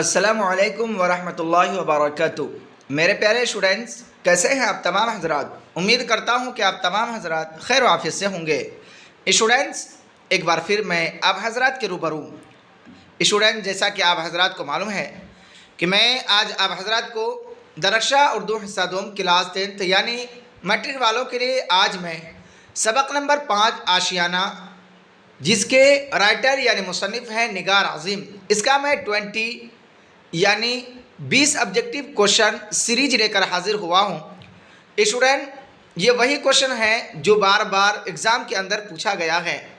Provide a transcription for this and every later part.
अस्सलामुअलैकुम वरहमतुल्लाहि वबरकातुहू। मेरे प्यारे स्टूडेंट्स, कैसे हैं आप तमाम हजरात। उम्मीद करता हूं कि आप तमाम हजरात खैर आफियत से होंगे। स्टूडेंट्स, एक बार फिर मैं आप हजरात के रूबरू। स्टूडेंट, जैसा कि आप हजरात को मालूम है कि मैं आज आप हजरात को दरक्षा उर्दू हिस्सा दोम क्लास 10th यानी मैट्रिक वालों के लिए आज मैं सबक नंबर 5 आशियाना, जिसके राइटर यानी मुसन्निफ़ हैं निगार अज़ीम, इसका मैं 20 यानी 20 ऑब्जेक्टिव क्वेश्चन सीरीज लेकर हाजिर हुआ हूँ। स्टूडेंट, ये वही क्वेश्चन है जो बार बार एग्ज़ाम के अंदर पूछा गया है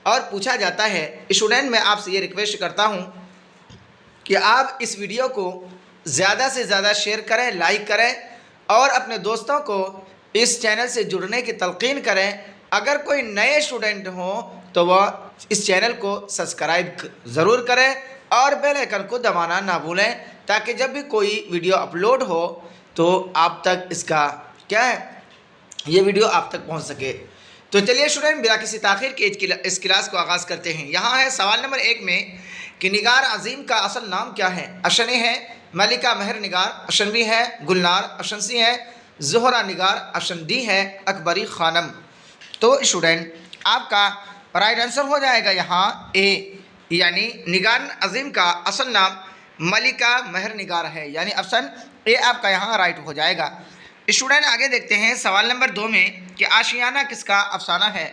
और पूछा जाता है। स्टूडेंट, मैं आपसे ये रिक्वेस्ट करता हूँ कि आप इस वीडियो को ज़्यादा से ज़्यादा शेयर करें, लाइक करें और अपने दोस्तों को इस चैनल से जुड़ने की तलकीन करें। अगर कोई नए स्टूडेंट हो तो वह इस चैनल को सब्सक्राइब ज़रूर करें और बेल आइकन को दबाना ना भूलें, ताकि जब भी कोई वीडियो अपलोड हो तो आप तक इसका क्या है, ये वीडियो आप तक पहुंच सके। तो चलिए स्टूडेंट, बिना किसी ताख़ीर के इस क्लास को आगाज़ करते हैं। यहाँ है सवाल नंबर 1 में कि निगार अज़ीम का असल नाम क्या है। ऑप्शन ए है मलिका महर निगार, ऑप्शन बी है गुलनार, ऑप्शन सी है ज़ोहरा निगार, ऑप्शन डी है अकबरी खानम। तो स्टूडेंट, आपका राइट आंसर हो जाएगा यहाँ ए, यानी निगार अज़ीम का असल नाम मलिका महर निगार है, यानी ऑप्शन ए आपका यहाँ राइट हो जाएगा। स्टूडेंट, आगे देखते हैं सवाल नंबर 2 में कि आशियाना किसका अफसाना है।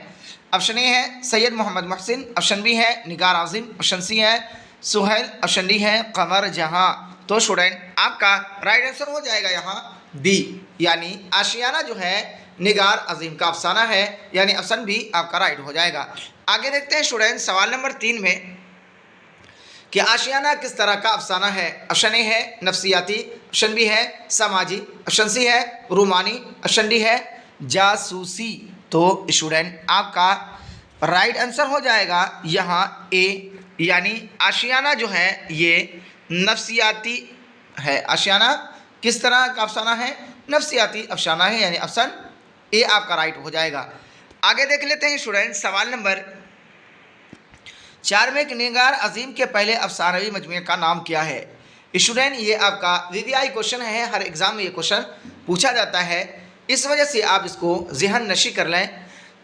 ऑप्शन ए है सैयद मोहम्मद मोहसिन, ऑप्शन बी है निगार अज़ीम, ऑप्शन सी है सुहेल, ऑप्शन डी है कमर जहां। तो स्टूडेंट, आपका राइट आंसर हो जाएगा यहाँ बी, यानी आशियाना जो है निगार अज़ीम का अफसाना है, यानी ऑप्शन बी आपका राइट हो जाएगा। आगे देखते हैं स्टूडेंट सवाल नंबर 3 में कि आशियाना किस तरह का अफसाना है। ऑप्शन ए है नफ्सियाती, ऑप्शन बी है समाजी, ऑप्शन सी है रूमानी, ऑप्शन डी है जासूसी। तो स्टूडेंट, आपका राइट आंसर हो जाएगा यहाँ ए, यानी आशियाना जो है ये नफ्सियाती है। आशियाना किस तरह का अफसाना है, नफ्सियाती अफसाना है, यानी ऑप्शन ए आपका राइट हो जाएगा। आगे देख लेते हैं स्टूडेंट सवाल नंबर 4 में कि निगार अज़ीम के पहले अफसानवी मजमूए का नाम क्या है। स्टूडेंट, ये आपका वीवीआई क्वेश्चन है, हर एग्ज़ाम में ये क्वेश्चन पूछा जाता है, इस वजह से आप इसको ज़हन नशी कर लें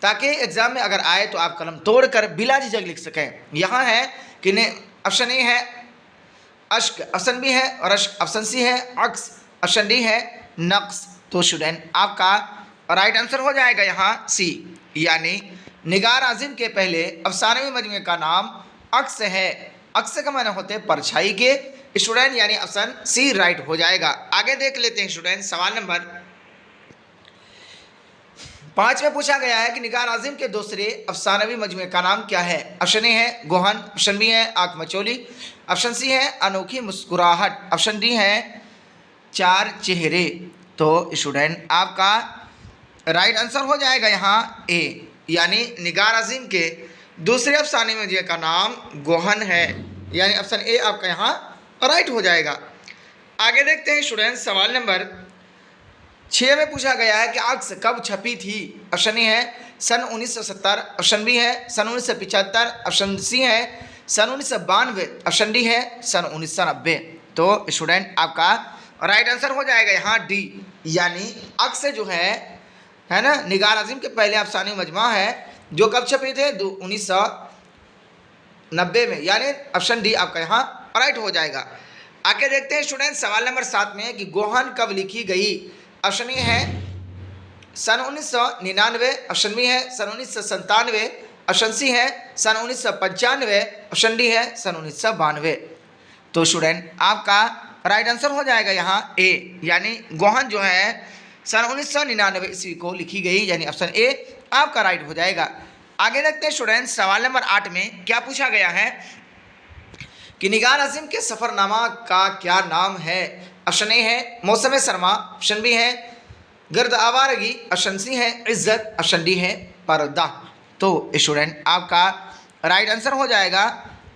ताकि एग्ज़ाम में अगर आए तो आप कलम तोड़ कर बिला झिझक लिख सकें। यहाँ है कि ऑप्शन ए है अश्क, ऑप्शन बी है रश्क, ऑप्शन सी है अक्स, ऑप्शन डी है नक्स। तो स्टूडेंट, आपका राइट आंसर हो जाएगा यहाँ सी, यानी निगार अज़ीम के पहले अफसानवी मजमूए का नाम अक्स है। अक्स का माने होते हैं परछाई के। स्टूडेंट, यानी ऑप्शन सी राइट हो जाएगा। आगे देख लेते हैं स्टूडेंट सवाल नंबर 5 में पूछा गया है कि निगार अज़ीम के दूसरे अफसानवी मजमूए का नाम क्या है। ऑप्शन ए है गोहन, ऑप्शन बी है आँख मचोली, ऑप्शन सी है अनोखी मुस्कुराहट, ऑप्शन डी है चार चेहरे। तो स्टूडेंट, आपका राइट आंसर हो जाएगा यहाँ ए, यानी निगार अज़ीम के दूसरे अफसाने मजमूए का नाम गोहन है, यानी ऑप्शन ए आपका यहाँ राइट हो जाएगा। आगे देखते हैं स्टूडेंट सवाल नंबर 6 में पूछा गया है कि अक्स कब छपी थी। ऑप्शन ए है सन 1970, ऑप्शन बी है सन 1975, ऑप्शन सी है सन 1992, ऑप्शन डी है सन 1990। तो स्टूडेंट, आपका राइट आंसर हो जाएगा यहाँ डी, यानी अक्स जो है ना, निगार अज़ीम के पहले अफसानी मजमा है जो कब छपे थे 1990 में, यानी ऑप्शन डी आपका यहाँ राइट हो जाएगा। आगे देखते हैं स्टूडेंट सवाल नंबर 7 में कि गोहन कब लिखी गई। ऑप्शन ए है सन 1999, ऑप्शन बी है सन 1997, ऑप्शन सी है सन 1995, ऑप्शन डी है सन 1992। तो स्टूडेंट, आपका राइट आंसर हो जाएगा यहाँ ए, यानी गोहन जो है सन 1999 ईस्वी को लिखी गई, यानी ऑप्शन ए आपका राइट हो जाएगा। आगे देखते हैं स्टूडेंट सवाल नंबर 8 में क्या पूछा गया है कि निगार अज़ीम के सफ़रनामा का क्या नाम है। ऑप्शन ए है मौसम सरमा, ऑप्शन बी है गर्द आवारगी, ऑप्शन सी है इज़्ज़त, ऑप्शन डी है पर्दा। तो स्टूडेंट, आपका राइट आंसर हो जाएगा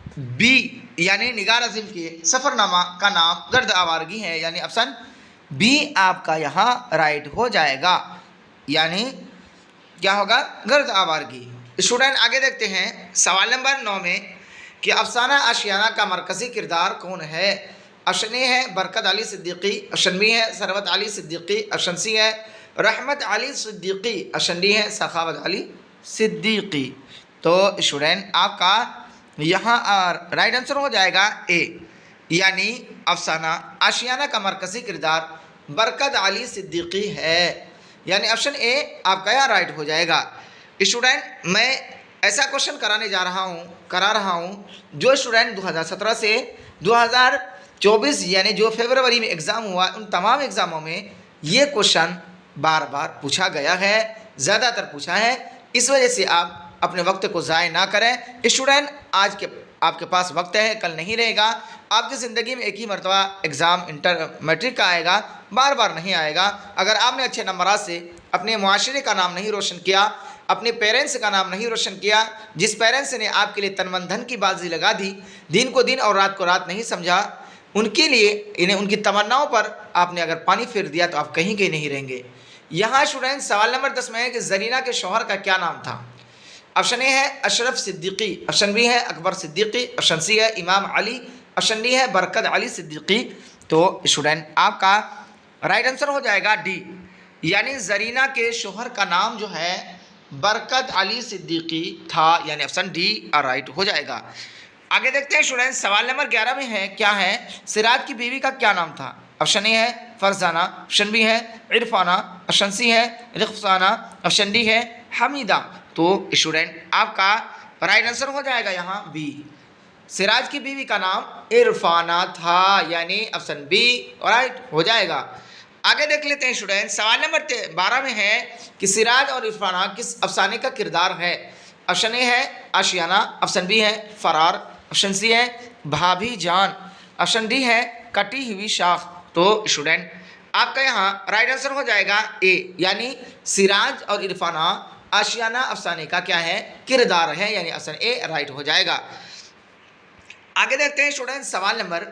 बी, यानी निगार अज़ीम के सफ़रनामा का नाम गर्द आवारगी है, यानी ऑप्शन बी आपका यहाँ राइट हो जाएगा, यानी क्या होगा गर्द आवारगी। स्टूडेंट, आगे देखते हैं सवाल नंबर 9 में कि अफसाना आशियाना का मरकज़ी किरदार कौन है। ऑप्शन ए है बरकत अली सिद्दीकी, ऑप्शन बी है सरवत अली सिद्दीकी, ऑप्शन सी है रहमत अली सिद्दीकी, ऑप्शन डी है सखावत अली सिद्दीकी। तो स्टूडेंट आपका यहाँ राइट आंसर हो जाएगा ए, यानी अफसाना आशियाना का मरकज़ी किरदार बरकत अली सिद्दीकी है, यानी ऑप्शन ए आपका यहाँ राइट हो जाएगा। स्टूडेंट मैं ऐसा क्वेश्चन करा रहा हूँ जो स्टूडेंट 2017 से 2024 यानी जो फरवरी में एग्ज़ाम हुआ उन तमाम एग्ज़ामों में ये क्वेश्चन बार बार पूछा गया है, ज़्यादातर पूछा है। इस वजह से आप अपने वक्त को ज़ाय ना करें। स्टूडेंट आज के आपके पास वक्त है, कल नहीं रहेगा। आपकी ज़िंदगी में एक ही मरतबा एग्ज़ाम इंटर मैट्रिक का आएगा, बार बार नहीं आएगा। अगर आपने अच्छे नंबरात से अपने मुआशरे का नाम नहीं रोशन किया, अपने पेरेंट्स का नाम नहीं रोशन किया, जिस पेरेंट्स ने आपके लिए तन मन धन की बाजी लगा दी, दिन को दिन और रात को रात नहीं समझा, उनके लिए इन्हें उनकी तमन्नाओं पर आपने अगर पानी फेर दिया तो आप कहीं के नहीं रहेंगे। यहाँ स्टूडेंट सवाल नंबर 10 में है कि ज़रीना के शौहर का क्या नाम था। ऑप्शन ए है अशरफ सिद्दीकी, ऑप्शन बी है अकबर सिद्दीकी, ऑप्शन सी है इमाम अली, ऑप्शन डी है बरकत अली सिद्दीकी। तो स्टूडेंट आपका राइट आंसर हो जाएगा डी, यानी ज़रीना के शौहर का नाम जो है बरकत अली सिद्दीकी था, यानी ऑप्शन डी राइट हो जाएगा। आगे देखते हैं स्टूडेंट सवाल नंबर 11 में है क्या है सिराज की बीवी का क्या नाम था। ऑप्शन ए है फरजाना, ऑप्शन बी है इरफाना, ऑप्शन सी है रिफसाना, ऑप्शन डी है हमीदा। तो स्टूडेंट आपका राइट आंसर हो जाएगा यहाँ बी, सिराज की बीवी का नाम इरफाना था, यानी ऑप्शन बी राइट हो जाएगा। आगे देख लेते हैं स्टूडेंट सवाल नंबर 12 में है कि सिराज और इरफाना किस अफसाने का किरदार है। ऑप्शन ए है आशियाना, ऑप्शन बी है फरार, ऑप्शन सी है भाभी जान, ऑप्शन डी है कटी हुई शाख। तो स्टूडेंट आपका यहाँ राइट आंसर हो जाएगा ए, यानी सिराज और इरफाना आशियाना अफसाने का क्या है किरदार है, यानी ऑप्शन ए राइट हो जाएगा। आगे देखते हैं स्टूडेंट सवाल नंबर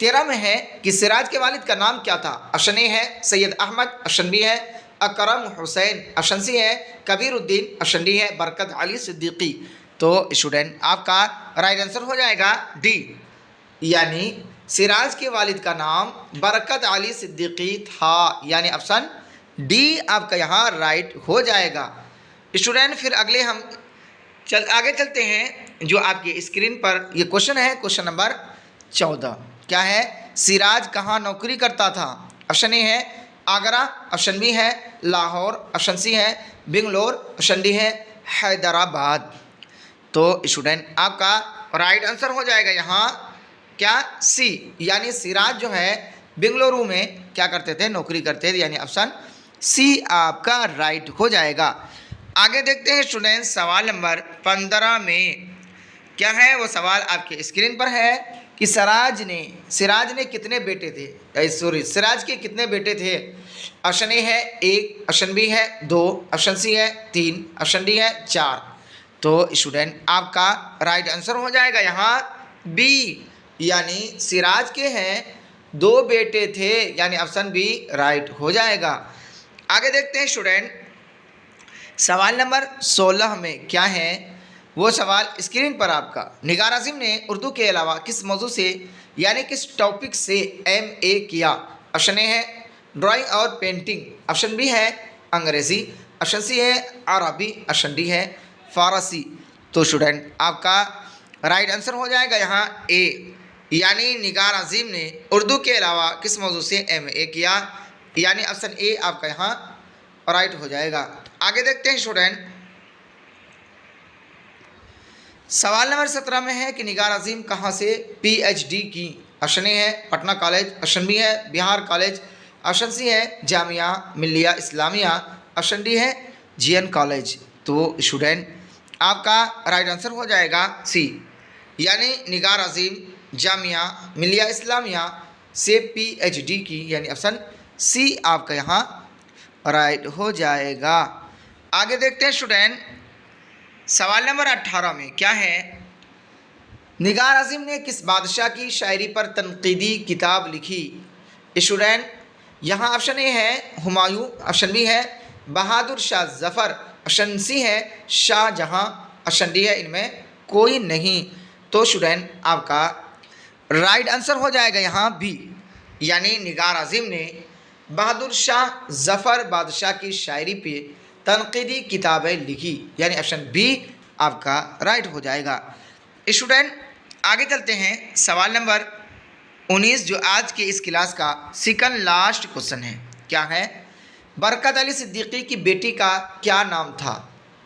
13 में है कि सिराज के वालिद का नाम क्या था। ऑप्शन ए है सैयद अहमद, ऑप्शन बी है अकरम हुसैन, ऑप्शन सी है कबीरुद्दीन, ऑप्शन डी है बरकत अली सिद्दीकी। तो स्टूडेंट आपका राइट आंसर हो जाएगा डी, यानी सिराज के वालिद का नाम बरकत अली सिद्दीकी था, यानी ऑप्शन डी आपका यहाँ राइट हो जाएगा। स्टूडेंट फिर अगले हम आगे चलते हैं, जो आपकी स्क्रीन पर ये क्वेश्चन है क्वेश्चन नंबर 14। क्या है सिराज कहाँ नौकरी करता था। ऑप्शन ए है आगरा, ऑप्शन बी है लाहौर, ऑप्शन सी है बेंगलोर, ऑप्शन डी है हैदराबाद। तो स्टूडेंट आपका राइट आंसर हो जाएगा यहाँ क्या सी, यानी सिराज जो है बेंगलुरु में क्या करते थे नौकरी करते थे, यानी ऑप्शन सी आपका राइट हो जाएगा। आगे देखते हैं स्टूडेंट सवाल नंबर 15 में क्या है वो सवाल आपके स्क्रीन पर है कि सिराज ने कितने बेटे थे, सिराज के कितने बेटे थे। ऑप्शन ए है 1, ऑप्शन बी है 2, ऑप्शन सी है 3, ऑप्शन डी है 4। तो स्टूडेंट आपका राइट आंसर हो जाएगा यहाँ बी, यानी सिराज के हैं 2 बेटे थे, यानी ऑप्शन बी राइट हो जाएगा। आगे देखते हैं स्टूडेंट सवाल नंबर 16 में क्या है वो सवाल स्क्रीन पर आपका। निगार आज़िम ने उर्दू के अलावा किस मौजू से यानी किस टॉपिक से MA किया। ऑप्शन ए है ड्राइंग और पेंटिंग, ऑप्शन बी है अंग्रेज़ी, ऑप्शन सी है अरबी, ऑप्शन डी है फ़ारसी। तो स्टूडेंट आपका राइट आंसर हो जाएगा यहाँ ए, यानी निगार आज़िम ने उर्दू के अलावा किस मौजू से MA किया, यानी ऑप्शन ए आपका यहाँ राइट हो जाएगा। आगे देखते हैं स्टूडेंट सवाल नंबर 17 में है कि निगार आज़िम कहाँ से PhD की। ऑप्शन ए है पटना कॉलेज, ऑप्शन बी है बिहार कॉलेज, ऑप्शन सी है जामिया मिल्लिया इस्लामिया, ऑप्शन डी है GN कॉलेज। तो स्टूडेंट आपका राइट आंसर हो जाएगा सी, यानी निगार आज़िम जामिया मिल्लिया इस्लामिया से PhD की, यानी ऑप्शन सी आपका यहाँ राइट हो जाएगा। आगे देखते हैं स्टूडेंट सवाल नंबर 18 में क्या है निगार आज़िम ने किस बादशाह की शायरी पर तनकीदी किताब लिखी। स्टूडेंट यहाँ ऑप्शन ए है हुमायूं, ऑप्शन बी है बहादुर शाह जफ़र, ऑप्शन सी है शाहजहां, ऑप्शन डी है इनमें कोई नहीं। तो स्टूडेंट आपका राइट आंसर हो जाएगा यहाँ बी, यानी निगार आज़िम ने बहादुर शाह ज़फ़र बादशाह की शायरी पे तनक़ीदी किताबें लिखी, यानी ऑप्शन बी आपका राइट हो जाएगा। स्टूडेंट आगे चलते हैं, सवाल नंबर 19 जो आज के इस क्लास का सेकंड लास्ट क्वेश्चन है। क्या है? बरकत अली सिद्दीकी की बेटी का क्या नाम था,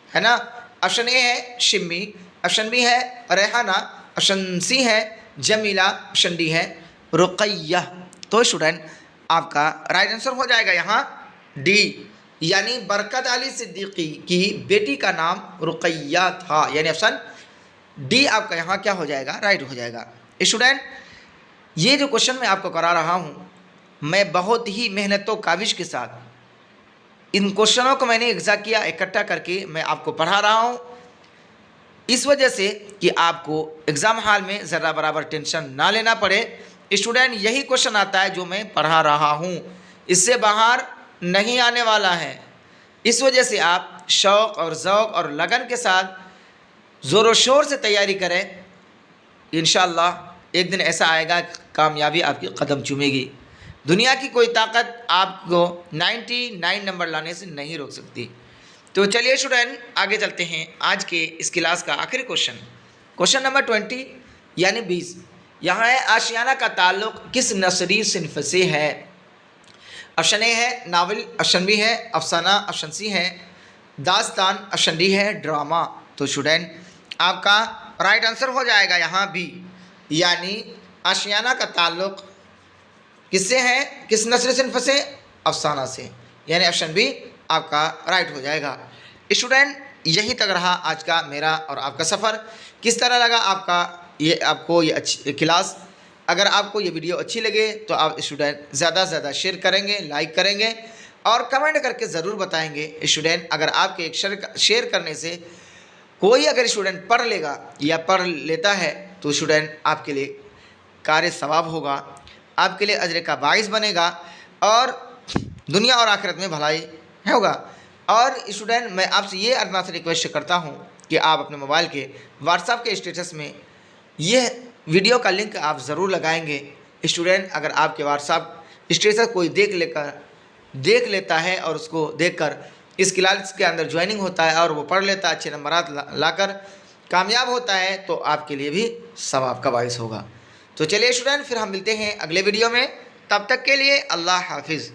है ना? ऑप्शन ए है शिम्मी, ऑप्शन बी है रेहाना, ऑप्शन सी है जमीला, ऑप्शन डी है रुकैया। तो स्टूडेंट आपका राइट आंसर हो जाएगा यहाँ डी, यानी बरकत अली सिद्दीकी की बेटी का नाम रुकैया था, यानी ऑप्शन डी आपका यहाँ क्या हो जाएगा? राइट हो जाएगा। स्टूडेंट ये जो क्वेश्चन मैं आपको करा रहा हूँ, मैं बहुत ही मेहनत व काविश के साथ इन क्वेश्चनों को मैंने इकट्ठा करके मैं आपको पढ़ा रहा हूँ, इस वजह से कि आपको एग्ज़ाम हॉल में ज़रा बराबर टेंशन ना लेना पड़े। स्टूडेंट यही क्वेश्चन आता है जो मैं पढ़ा रहा हूँ, इससे बाहर नहीं आने वाला है। इस वजह से आप शौक़ और ज़ौक़ और लगन के साथ ज़ोर शोर से तैयारी करें। इंशाअल्लाह एक दिन ऐसा आएगा कामयाबी आपकी कदम चूमेगी। दुनिया की कोई ताकत आपको 99 नंबर लाने से नहीं रोक सकती। तो चलिए स्टूडेंट आगे चलते हैं आज के इस क्लास का आखिरी क्वेश्चन, क्वेश्चन नंबर 20 यानी 20। यहाँ है आशियाना का ताल्लुक़ किस नसरी सिन्फ से है? ऑप्शन ए है नावल, ऑप्शन बी है अफसाना, ऑप्शन सी है दास्तान, ऑप्शन डी है ड्रामा। तो स्टूडेंट आपका राइट आंसर हो जाएगा यहाँ बी, यानी आशियाना का ताल्लुक़ किससे है? किस नस्ल सिन्फ से? अफसाना से, यानी ऑप्शन बी आपका राइट हो जाएगा। स्टूडेंट यहीं तक रहा आज का मेरा और आपका सफ़र। किस तरह लगा आपको ये अच्छी क्लास? अगर आपको ये वीडियो अच्छी लगे तो आप स्टूडेंट ज़्यादा से ज़्यादा शेयर करेंगे, लाइक करेंगे और कमेंट करके ज़रूर बताएंगे। स्टूडेंट अगर आपके एक शेयर करने से कोई अगर स्टूडेंट पढ़ लेगा या पढ़ लेता है तो स्टूडेंट आपके लिए कार्य सवाब होगा, आपके लिए अजर का बाइस बनेगा और दुनिया और आखिरत में भलाई होगा। और स्टूडेंट मैं आपसे ये अदना से रिक्वेस्ट करता हूँ कि आप अपने मोबाइल के व्हाट्सएप के स्टेटस में यह वीडियो का लिंक आप ज़रूर लगाएंगे। स्टूडेंट अगर आपके व्हाट्सएप स्टेटस कोई देख लेता है और उसको देखकर इस क्लास के अंदर ज्वाइनिंग होता है और वो पढ़ लेता है, अच्छे नंबरात लाकर कामयाब होता है, तो आपके लिए भी सवाब का बाइस होगा। तो चलिए स्टूडेंट फिर हम मिलते हैं अगले वीडियो में, तब तक के लिए अल्लाह हाफिज़।